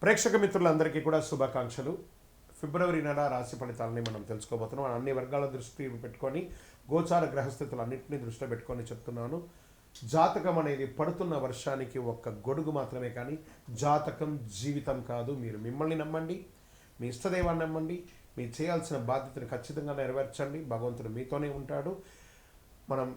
ప్రేక్షక మిత్రులందరికీ కూడా శుభాకాంక్షలు. ఫిబ్రవరి నెల రాశి ఫలితాలని మనం తెలుసుకోబోతున్నాం. అన్ని వర్గాల దృష్టి పెట్టుకొని గోచార గ్రహస్థితులన్నింటినీ దృష్టిలో పెట్టుకొని చెప్తున్నాను. జాతకం అనేది పడుతున్న వర్షానికి ఒక్క గొడుగు మాత్రమే, కానీ జాతకం జీవితం కాదు. మీరు మిమ్మల్ని నమ్మండి, మీ ఇష్టదైవాన్ని నమ్మండి, మీరు చేయాల్సిన బాధ్యతను ఖచ్చితంగా నెరవేర్చండి. భగవంతుడు మీతోనే ఉంటాడు. మనం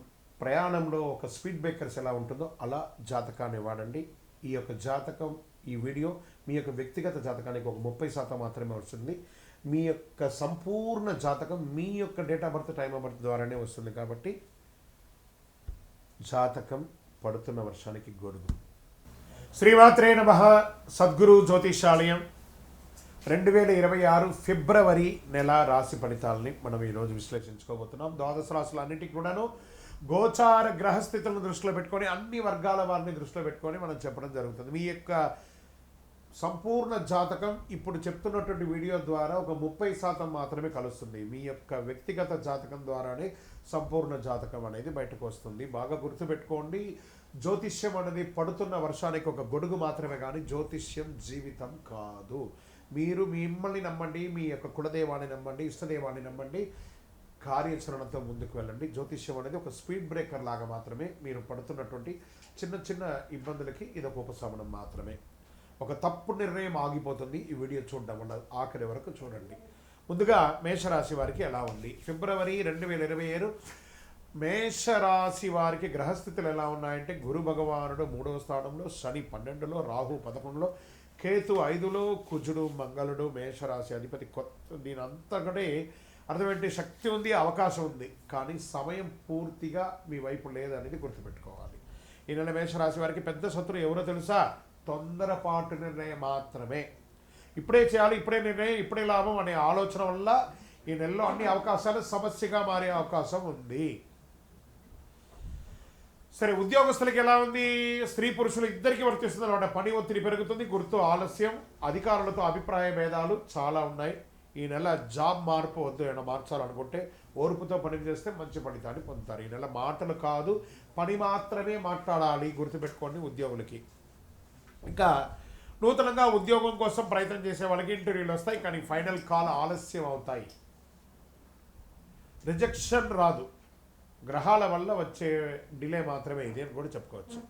ప్రయాణంలో ఒక స్పీడ్ బ్రేకర్స్ ఎలా ఉంటుందో అలా జాతకాన్ని వాడండి. ఈ యొక్క జాతకం, ఈ వీడియో మీ యొక్క వ్యక్తిగత జాతకానికి ఒక 30% మాత్రమే వస్తుంది. మీ యొక్క సంపూర్ణ జాతకం మీ యొక్క date of birth, time of birth ద్వారానే వస్తుంది. కాబట్టి జాతకం పడుతున్న వర్షానికి గొడుగు. శ్రీమాత్రే నమః. సద్గురు జ్యోతిషాలయం 2026 ఫిబ్రవరి నెల రాశి ఫలితాలని మనం ఈరోజు విశ్లేషించుకోబోతున్నాం. ద్వాదశ రాశులు అన్నింటికి కూడాను గోచార గ్రహస్థితులను దృష్టిలో పెట్టుకొని, అన్ని వర్గాల వారిని దృష్టిలో పెట్టుకొని మనం చెప్పడం జరుగుతుంది. మీ యొక్క సంపూర్ణ జాతకం ఇప్పుడు చెప్తున్నటువంటి వీడియో ద్వారా ఒక 30% మాత్రమే కలుస్తుంది. మీ యొక్క వ్యక్తిగత జాతకం ద్వారానే సంపూర్ణ జాతకం అనేది బయటకు వస్తుంది. బాగా గుర్తుపెట్టుకోండి, జ్యోతిష్యం అనేది పడుతున్న వర్షానికి ఒక గొడుగు మాత్రమే, కానీ జ్యోతిష్యం జీవితం కాదు. మీరు మిమ్మల్ని నమ్మండి, మీ యొక్క కులదేవాన్ని నమ్మండి, ఇష్టదేవాన్ని నమ్మండి, కార్యాచరణతో ముందుకు వెళ్ళండి. జ్యోతిష్యం అనేది ఒక స్పీడ్ బ్రేకర్ లాగా మాత్రమే. మీరు పడుతున్నటువంటి చిన్న చిన్న ఇబ్బందులకి ఇది ఒక ఉపశమనం మాత్రమే. ఒక తప్పు నిర్ణయం ఆగిపోతుంది. ఈ వీడియో చూడడం వల్ల ఆఖరి వరకు చూడండి. ముందుగా మేషరాశి వారికి ఎలా ఉంది ఫిబ్రవరి 2027? మేషరాశి వారికి గ్రహస్థితులు ఎలా ఉన్నాయంటే, గురు భగవానుడు 3వ స్థానంలో, శని 12లో, రాహు 11లో, కేతు 5లో, కుజుడు మంగళుడు మేషరాశి అధిపతి. దీని అంతకంటే అర్థమేంటి, శక్తి ఉంది, అవకాశం ఉంది, కానీ సమయం పూర్తిగా మీ వైపు లేదనేది గుర్తుపెట్టుకోవాలి. ఈ నెల మేషరాశి వారికి పెద్ద శత్రువు ఎవరో తెలుసా? తొందరపాటు నిర్ణయం మాత్రమే. ఇప్పుడే చేయాలి, ఇప్పుడే నిర్ణయం, ఇప్పుడే లాభం అనే ఆలోచన వల్ల ఈ నెలలో అన్ని అవకాశాలు సమస్యగా మారే అవకాశం ఉంది. సరే, ఉద్యోగస్తులకి ఎలా ఉంది? స్త్రీ పురుషులు ఇద్దరికి వర్తిస్తుంది అనమాట. పని ఒత్తిడి పెరుగుతుంది, గుర్తు ఆలస్యం, అధికారులతో అభిప్రాయ భేదాలు చాలా ఉన్నాయి. ఈ నెల జాబ్ మార్పు వద్దు, ఏమైనా మార్చాలనుకుంటే ఓర్పుతో పని చేస్తే మంచి ఫలితాన్ని పొందుతారు. ఈ నెల మాటలు కాదు, పని మాత్రమే మాట్లాడాలి, గుర్తుపెట్టుకోండి ఉద్యోగులకి. ఇంకా నూతనంగా ఉద్యోగం కోసం ప్రయత్నం చేసే వాళ్ళకి ఇంటర్వ్యూలు వస్తాయి, కానీ ఫైనల్ కాల్ ఆలస్యం అవుతాయి. రిజెక్షన్ రాదు, గ్రహాల వల్ల వచ్చే డిలే మాత్రమే ఇది అని కూడా చెప్పుకోవచ్చు.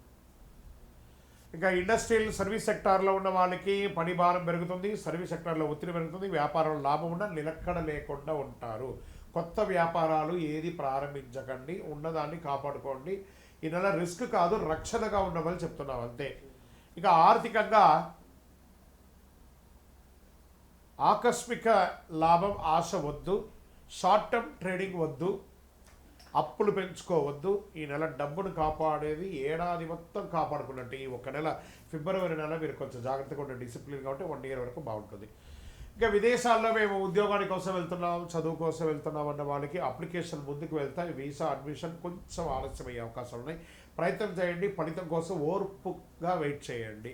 ఇంకా ఇండస్ట్రియల్ సర్వీస్ సెక్టార్లో ఉన్న వాళ్ళకి పని భారం పెరుగుతుంది, సర్వీస్ సెక్టార్లో ఒత్తిడి పెరుగుతుంది, వ్యాపారంలో లాభం ఉన్న నిలకడ లేకుండా ఉంటారు. కొత్త వ్యాపారాలు ఏది ప్రారంభించకండి, ఉన్నదాన్ని కాపాడుకోండి. ఈ నెల రిస్క్ కాదు, రక్షణగా ఉండమని చెప్తున్నాం అంతే. ఇక ఆర్థికంగా ఆకస్మిక లాభం ఆశ వద్దు, షార్ట్ టర్మ్ ట్రేడింగ్ వద్దు, అప్పులు పెంచుకోవద్దు. ఈ నెల డబ్బును కాపాడేది ఏడాది మొత్తం కాపాడుకున్నట్టు. ఈ ఒక నెల ఫిబ్రవరి నెల మీరు కొంచెం జాగ్రత్తగా ఉండే, డిసిప్లిన్గా ఉంటే 1 year వరకు బాగుంటుంది. ఇంకా విదేశాల్లో మేము ఉద్యోగాని కోసం వెళ్తున్నాం, చదువు కోసం వెళ్తున్నాం అన్న వాళ్ళకి అప్లికేషన్ ముందుకు వెళ్తాయి. వీసా అడ్మిషన్ కొంచెం ఆలస్యం అయ్యే అవకాశాలు ఉన్నాయి. ప్రయత్నం చేయండి, ఫలితం కోసం ఓర్పుగా వెయిట్ చేయండి.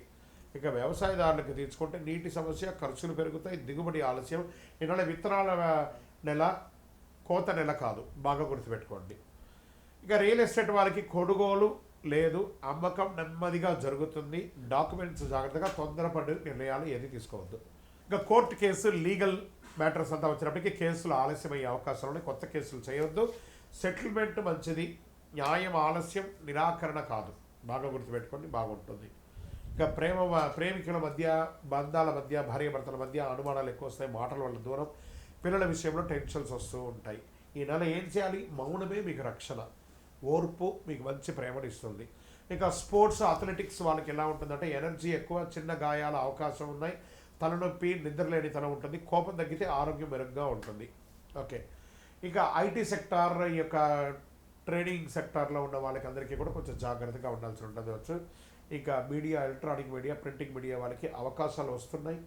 ఇక వ్యవసాయదారులకు తీసుకుంటే నీటి సమస్య, ఖర్చులు పెరుగుతాయి, దిగుబడి ఆలస్యం. ఈ నెల విత్తనాల నెల, కోత నెల కాదు, బాగా గుర్తుపెట్టుకోండి. ఇక రియల్ ఎస్టేట్ వారికి కొనుగోలు లేదు, అమ్మకం నెమ్మదిగా జరుగుతుంది. డాక్యుమెంట్స్ జాగ్రత్తగా, తొందరపడి నిర్ణయాలు ఏది తీసుకోవద్దు. ఇక కోర్టు కేసు, లీగల్ మ్యాటర్స్ అంతా వచ్చినప్పటికీ కేసులు ఆలస్యమయ్యే అవకాశాలు ఉన్నాయి. కొత్త కేసులు చేయొద్దు. సెటిల్మెంట్ మంచిది, న్యాయం ఆలస్యం, నిరాకరణ కాదు, బాగా గుర్తుపెట్టుకోండి, బాగుంటుంది. ఇక ప్రేమికుల మధ్య, బంధాల మధ్య, భార్యాభర్తల మధ్య అనుమానాలు ఎక్కువ వస్తాయి, మాటల వల్ల దూరం, పిల్లల విషయంలో టెన్షన్స్ వస్తూ ఉంటాయి. ఈ నెల ఏం చేయాలి? మౌనమే మీకు రక్షణ, ఓర్పు మీకు మంచి ప్రేమను ఇస్తుంది. ఇక స్పోర్ట్స్, అథ్లెటిక్స్ వాళ్ళకి ఎలా ఉంటుందంటే, ఎనర్జీ ఎక్కువ, చిన్న గాయాల అవకాశం ఉన్నాయి, తలనొప్పి, నిద్రలేనితనం ఉంటుంది, కోపం తగ్గితే ఆరోగ్యం మెరుగ్గా ఉంటుంది. ఓకే, ఇక ఐటీ సెక్టార్, ఈ యొక్క ట్రేడింగ్ సెక్టార్లో ఉన్న వాళ్ళకి అందరికీ కూడా కొంచెం జాగ్రత్తగా ఉండాల్సి ఉండవచ్చు. ఇక media, electronic media, printing media వాళ్ళకి అవకాశాలు వస్తున్నాయి,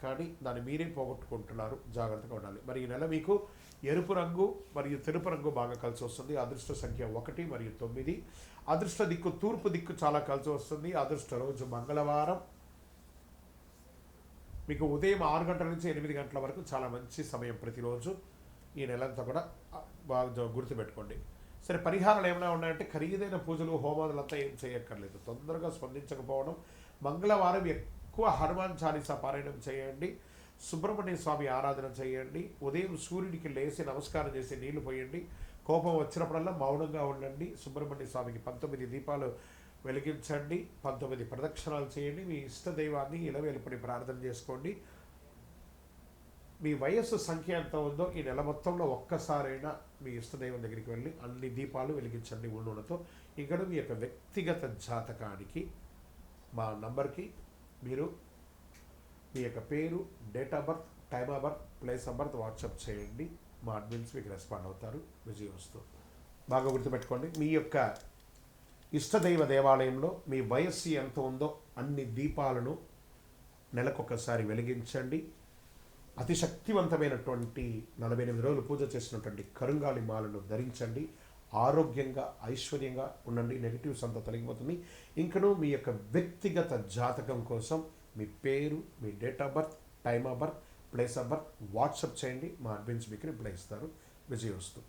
కానీ దాన్ని మీరే పోగొట్టుకుంటున్నారు, జాగ్రత్తగా ఉండాలి. మరి ఈ నెల మీకు ఎరుపు రంగు మరియు తెలుపు రంగు బాగా కలిసి వస్తుంది. అదృష్ట సంఖ్య 1 మరియు 9. అదృష్ట దిక్కు తూర్పు దిక్కు చాలా కలిసి వస్తుంది. అదృష్ట రోజు మంగళవారం. మీకు ఉదయం 6 గంటల నుంచి 8 గంటల వరకు చాలా మంచి సమయం ప్రతిరోజు. ఈ నెలంతా కూడా బాగా గుర్తుపెట్టుకోండి. సరే, పరిహారాలు ఏమైనా ఉన్నాయంటే, ఖరీదైన పూజలు, హోమాదులంతా ఏం చేయక్కర్లేదు. తొందరగా స్పందించకపోవడం, మంగళవారం ఎక్కువ హనుమాన్ చాలీసా పారాయణం చేయండి. సుబ్రహ్మణ్య స్వామి ఆరాధన చేయండి. ఉదయం సూర్యుడికి లేచి నమస్కారం చేసి నీళ్లు పోయండి. కోపం వచ్చినప్పుడల్లా మౌనంగా ఉండండి. సుబ్రహ్మణ్య స్వామికి 19 దీపాలు వెలిగించండి. 19 ప్రదక్షిణాలు చేయండి. మీ ఇష్టదైవాన్ని ఇలవేలుపని ప్రార్థన చేసుకోండి. మీ వయస్సు సంఖ్య ఎంత ఉందో ఈ నెల మొత్తంలో ఒక్కసారైనా మీ ఇష్టదైవం దగ్గరికి వెళ్ళి అన్ని దీపాలు వెలిగించండి నూనెతో. ఇక్కడ మీ యొక్క వ్యక్తిగత జాతకానికి మా నంబర్కి మీరు మీ యొక్క పేరు, date of birth, time of birth, place of birth WhatsApp చేయండి. మా అడ్మిన్స్ మీకు రెస్పాండ్ అవుతారు. విజయవస్తు. బాగా గుర్తుపెట్టుకోండి, మీ యొక్క ఇష్టదైవ దేవాలయంలో మీ వయస్సు ఎంత ఉందో అన్ని దీపాలను నెలకొకసారి వెలిగించండి. అతి శక్తివంతమైనటువంటి 48 రోజులు పూజ చేసినటువంటి కరుంగాలి మాలను ధరించండి. ఆరోగ్యంగా ఐశ్వర్యంగా ఉండండి. నెగిటివ్స్ అంతా తొలగిపోతుంది. ఇంకనూ మీ యొక్క వ్యక్తిగత జాతకం కోసం మీ పేరు, మీ date of birth, time of birth, place of birth WhatsApp చేయండి. మా అడ్మిన్స్ మీకు రిప్లై ఇస్తారు. విజయవస్తు.